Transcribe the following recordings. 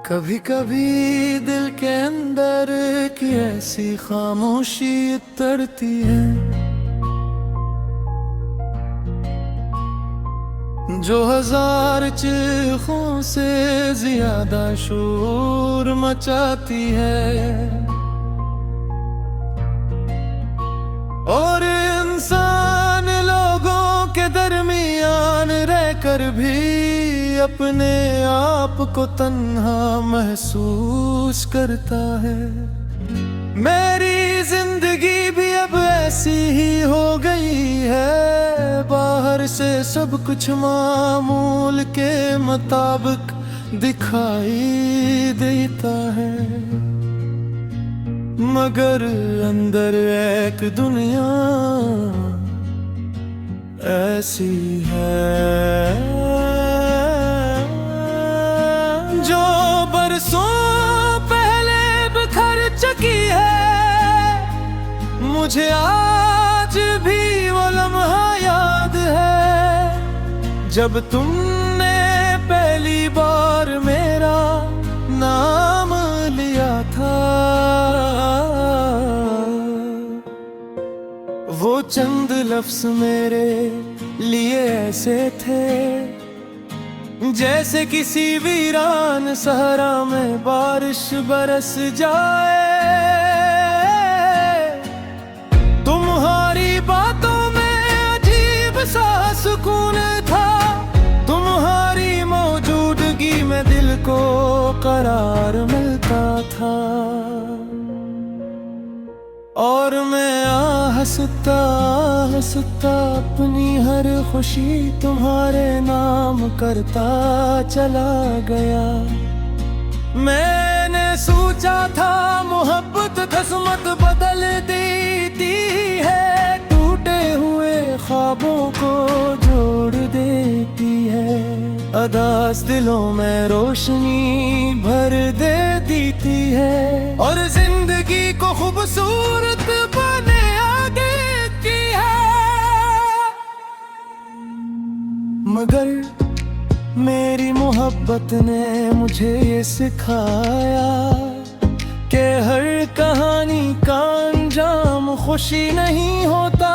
कभी कभी दिल के अंदर की ऐसी खामोशी उतरती है जो हजार चीखों से ज्यादा शोर मचाती है। और इंसान लोगों के दरमियान रहकर भी अपने आप को तन्हा महसूस करता है। मेरी जिंदगी भी अब ऐसी ही हो गई है, बाहर से सब कुछ मामूल के मुताबिक दिखाई देता है, मगर अंदर एक दुनिया ऐसी है जो बरसों पहले बिखर चुकी है। मुझे आज भी वो लम्हा याद है जब तुमने पहली बार मेरा नाम लिया था। वो चंद लफ्ज मेरे लिए ऐसे थे जैसे किसी वीरान सहरा में बारिश बरस जाए। तुम्हारी बातों में अजीब सा सुकून था, तुम्हारी मौजूदगी में दिल को करार मिलता था। और मैं हंसता हंसता अपनी हर खुशी तुम्हारे नाम करता चला गया। मैंने सोचा था मोहब्बत किस्मत बदल देती है, टूटे हुए ख्वाबों को जोड़ देती है, अदास दिलों में रोशनी भर देती है और जिंदगी को खूबसूरत बने आगे की है। मगर मेरी मोहब्बत ने मुझे ये सिखाया कि हर कहानी का अंजाम खुशी नहीं होता।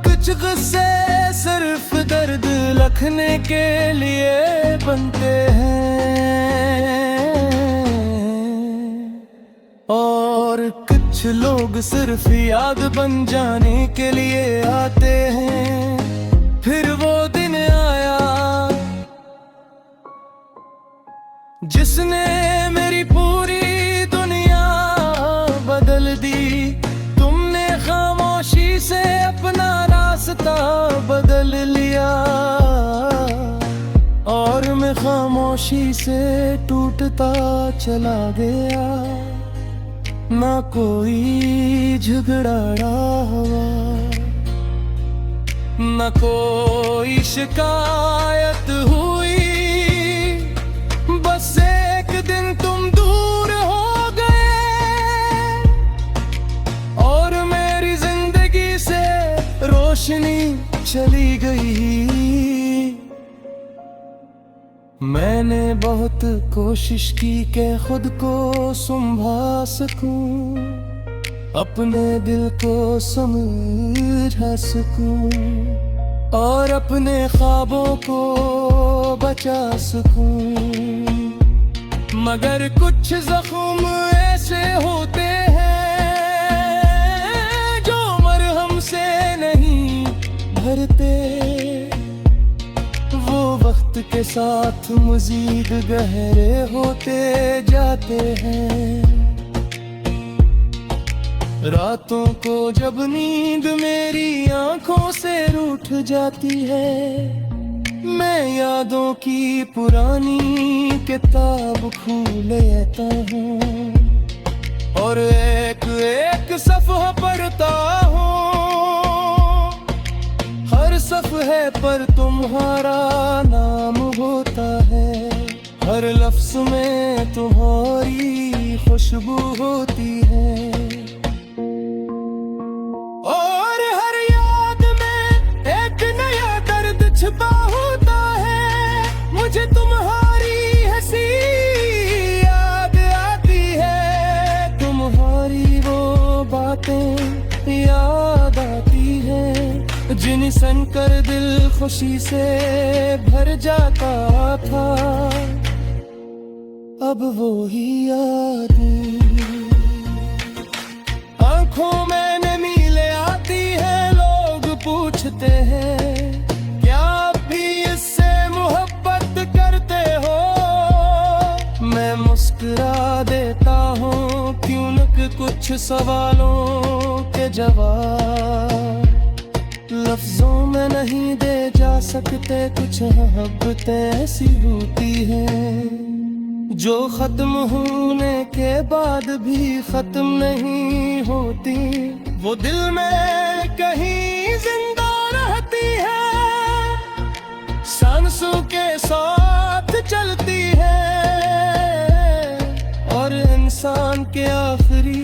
कुछ गुस्से सिर्फ दर्द लिखने के लिए बनते हैं और कुछ लोग सिर्फ याद बन जाने के लिए आते हैं। फिर वो दिन आया जिसने मेरी पूरी दुनिया बदल दी। तुमने खामोशी से अपना रास्ता बदल लिया और मैं खामोशी से टूटता चला गया। ना कोई झगड़ा हुआ, ना कोई शिकायत हुई, बस एक दिन तुम दूर हो गए और मेरी जिंदगी से रोशनी चली गई। मैंने बहुत कोशिश की कि खुद को संभाल सकूं, अपने दिल को समझा सकूं और अपने ख्वाबों को बचा सकूं। मगर कुछ जख्म ऐसे होते हैं जो मरहम से नहीं भरते, वो वक्त के साथ मजीद गहरे होते जाते हैं। रातों को जब नींद मेरी आंखों से रूठ जाती है, मैं यादों की पुरानी किताब खोल लेता हूँ और एक एक सफ़हा पढ़ता हूँ। हर सफ़हे पर तुम्हारा नाम होता है, हर लफ्ज़ में तुम्हारी खुशबू होती है और हर याद में एक नया दर्द छिपा होता है। मुझे तुम्हारी हंसी जिन्हें सुनकर दिल खुशी से भर जाता था, अब वो ही यादें आंखों में नमी ले आती है। लोग पूछते हैं क्या आप भी इससे मोहब्बत करते हो? मैं मुस्कुरा देता हूँ, क्यों न कि कुछ सवालों के जवाब लफ्जों में नहीं दे जा सकते। कुछ मोहब्बतें ऐसी होती हैं जो खत्म होने के बाद भी खत्म नहीं होती। वो दिल में कहीं जिंदा रहती है, सांसों के साथ चलती है, और इंसान के आखिरी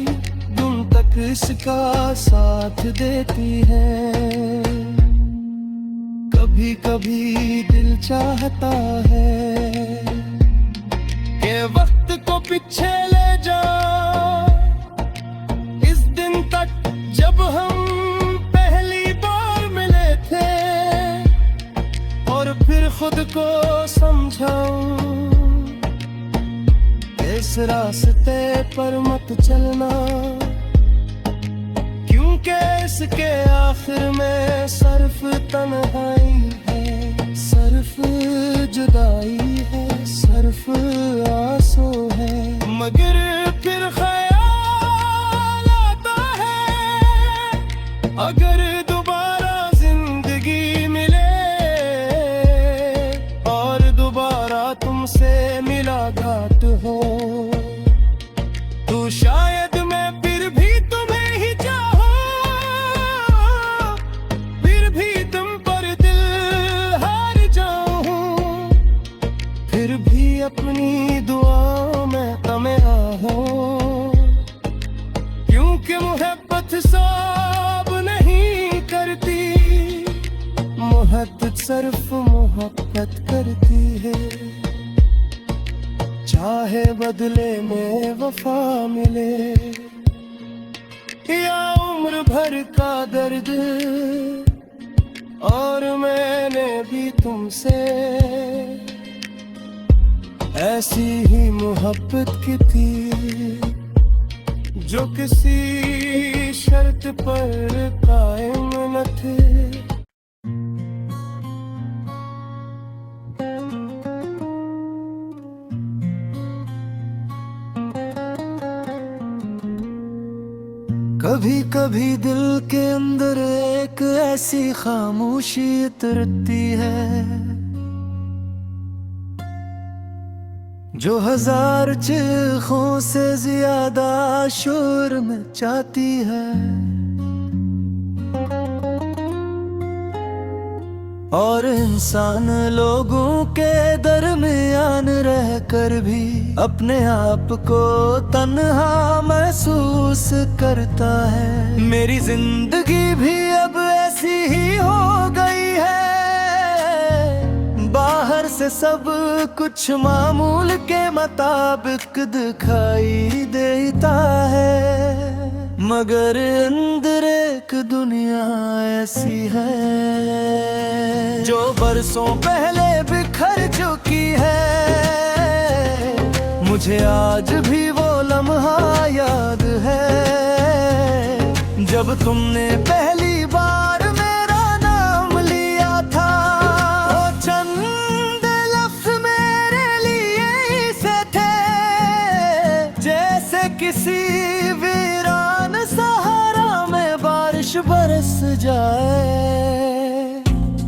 दम तक इसका साथ देती है। कभी कभी दिल चाहता है के वक्त को पीछे ले जा, इस दिन तक जब हम पहली बार मिले थे, और फिर खुद को समझाऊं इस रास्ते पर मत चलना, क्योंकि इसके आखिर में सिर्फ तन्हाई है, सिर्फ जुदाई है, सिर्फ आंसू है। मगर फिर ख्याल आता है अगर दोबारा जिंदगी मिले और दोबारा तुमसे मुलाकात हो, तो शायद मैं फिर भी तुम्हें ही चाहूं, फिर भी तुम पर दिल हार जाऊं, फिर भी अपनी दुआओं में तुम्हें आहूं, क्योंकि मोहब्बत सब नहीं करती, मोहब्बत सिर्फ मोहब्बत करती है। चाहे बदले में वफा मिले या उम्र भर का दर्द, और मैंने भी तुमसे ऐसी ही मोहब्बत की थी जो किसी शर्त पर कायम न थे। कभी कभी दिल के अंदर एक ऐसी खामोशी उतरती है जो हजार चीखों से ज्यादा शोर मचाती है, और इंसान लोगों के दरमियान रहकर भी अपने आप को तन्हा महसूस करता है। मेरी जिंदगी भी अब ऐसी ही हो गई है, बाहर से सब कुछ मामूल के मुताबिक दिखाई देता है, मगर अंदर एक दुनिया ऐसी है जो बरसों पहले बिखर चुकी है। मुझे आज भी वो लम्हा याद है जब तुमने पहली बार मेरा नाम लिया था, वो चंद लफ्ज़ मेरे लिए ऐसे थे जैसे किसी वीरान सहारा में बारिश बरस जाए।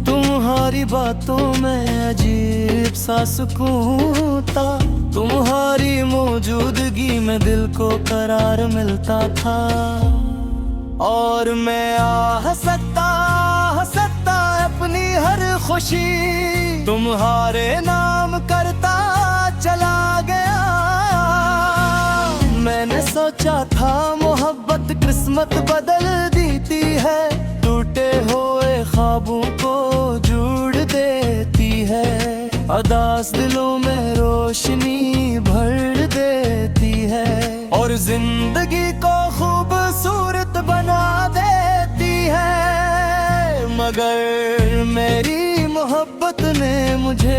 तुम्हारी बातों में अजीब सा सुकून था, तुम्हारी मौजूदगी में दिल को करार मिलता था, और मैं हंसता हंसता अपनी हर खुशी तुम्हारे नाम करता चला गया। मैंने सोचा था मोहब्बत किस्मत बदल देती है, टूटे हुए ख्वाबों को जोड़ देती है, उदास दिलों में रोशनी भर देती है, और जिंदगी को खूबसूरत बना देती है। मगर मेरी मोहब्बत ने मुझे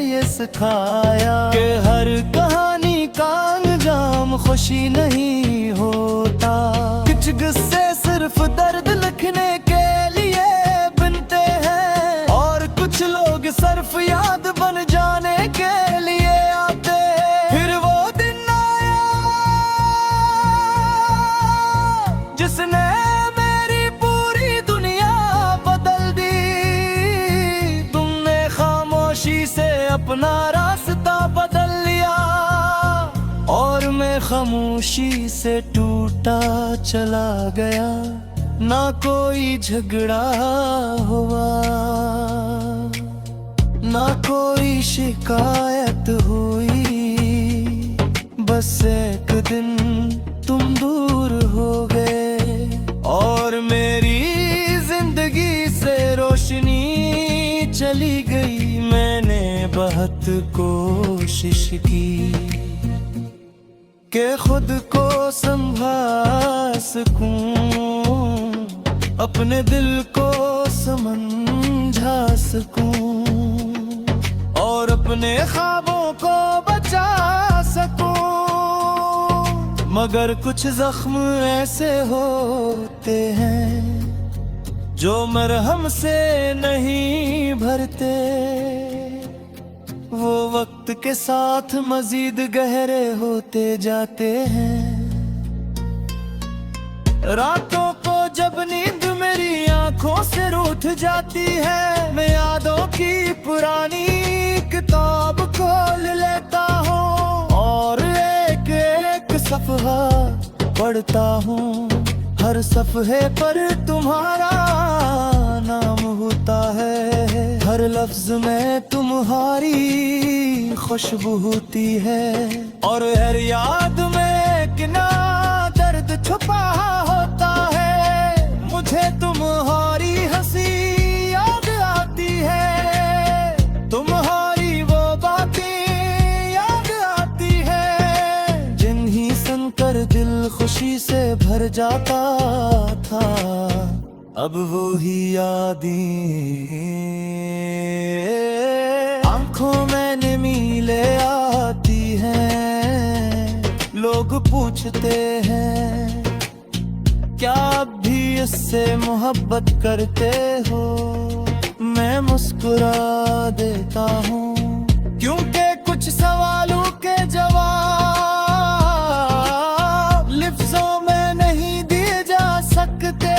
ये सिखाया कि हर कहानी का अंजाम खुशी नहीं होता। कुछ गुस्से सिर्फ दर्द लिखने के लिए बनते हैं और कुछ लोग सिर्फ याद बन जाने के लिए आते। फिर वो दिन आया जिसने मेरी पूरी दुनिया बदल दी। तुमने खामोशी से अपना रास्ता बदल लिया और मैं खामोशी से टूटा चला गया। ना कोई झगड़ा हुआ, ना कोई शिकायत हुई, बस एक दिन तुम दूर हो गए और मेरी जिंदगी से रोशनी चली गई। मैंने बहुत कोशिश की कि खुद को संभाल सकूं, अपने दिल को समझा सकूं और अपने ख्वाबों को बचा सकूं। मगर कुछ जख्म ऐसे होते हैं जो मरहम से नहीं भरते। वो वक्त के साथ मजीद गहरे होते जाते हैं। रातों को जब नींद मेरी आंखों से रूठ जाती है, मैं यादों की पुरानी किताब खोल लेता हूँ और एक एक सफ़हा पढ़ता हूँ। हर सफ़हे पर तुम्हारा नाम होता है, हर लफ्ज में तुम्हारी खुशबू होती है और हर याद में कितना दर्द छुपा होता है। मुझे तुम्हारी हंसी याद आती है, तुम्हारी वो बातें याद आती है जिन्हीं सुनकर दिल खुशी से भर जाता था। अब वो ही यादें आंखों में नीले आती हैं। लोग पूछते हैं क्या अब भी इससे मोहब्बत करते हो? मैं मुस्कुरा देता हूँ क्योंकि कुछ सवालों के जवाब लफ्ज़ों में नहीं दिए जा सकते।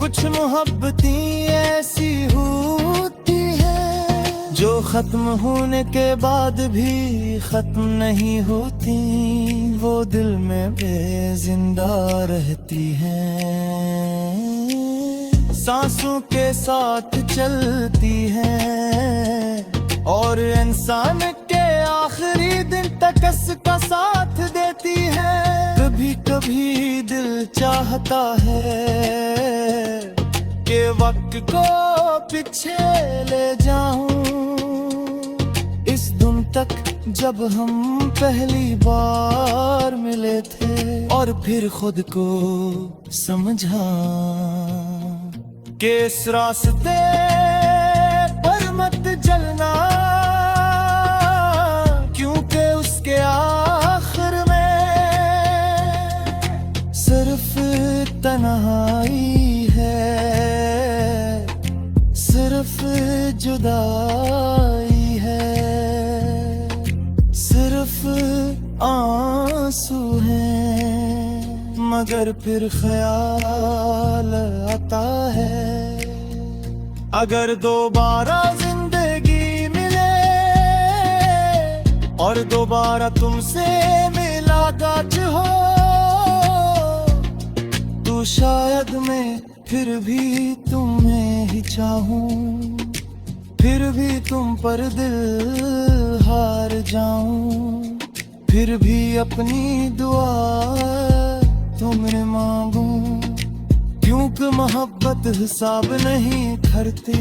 कुछ मोहब्बतें ऐसी होती हैं जो खत्म होने के बाद भी खत्म नहीं होती, वो दिल में बेजिंदा रहती हैं, सांसों के साथ चलती हैं और इंसान के आखिरी दिन तक इसका साथ देती है। कभी कभी दिल चाहता है कि वक्त को पीछे ले जाऊं, इस दिन तक जब हम पहली बार मिले थे और फिर खुद को समझा कि इस रास्ते पर मत चलना क्योंकि उसके आखिर में सिर्फ तन्हाई है, सिर्फ जुदाई है, सिर्फ आंसू हैं। मगर फिर ख्याल आता है अगर दोबारा जिंदगी मिले और दोबारा तुमसे मुलाकात हो तो शायद मैं फिर भी तुम्हें ही चाहूं, फिर भी तुम पर दिल हार जाऊं, फिर भी अपनी दुआ तुमने मांगू क्योंकि मोहब्बत हिसाब नहीं करती,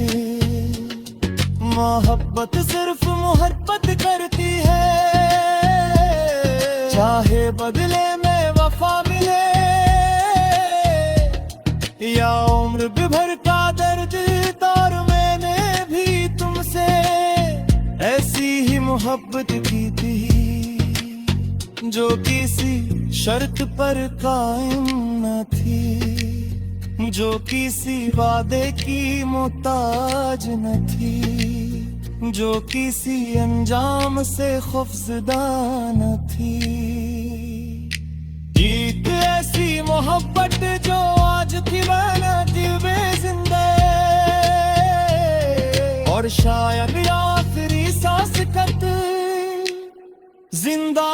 मोहब्बत सिर्फ मोहब्बत करती है। चाहे बदले में वफा मिले या उम्र भर का दर्द, और मैंने भी तुमसे ऐसी ही मोहब्बत की थी जो किसी शर्त पर कायम न थी, जो किसी वादे की मोहताज न थी, जो किसी अंजाम से खौफजदा न थी। जीत ऐसी मोहब्बत जो आज थी मैंने दिल में जिंदा, और शायद आखिरी सांस तक जिंदा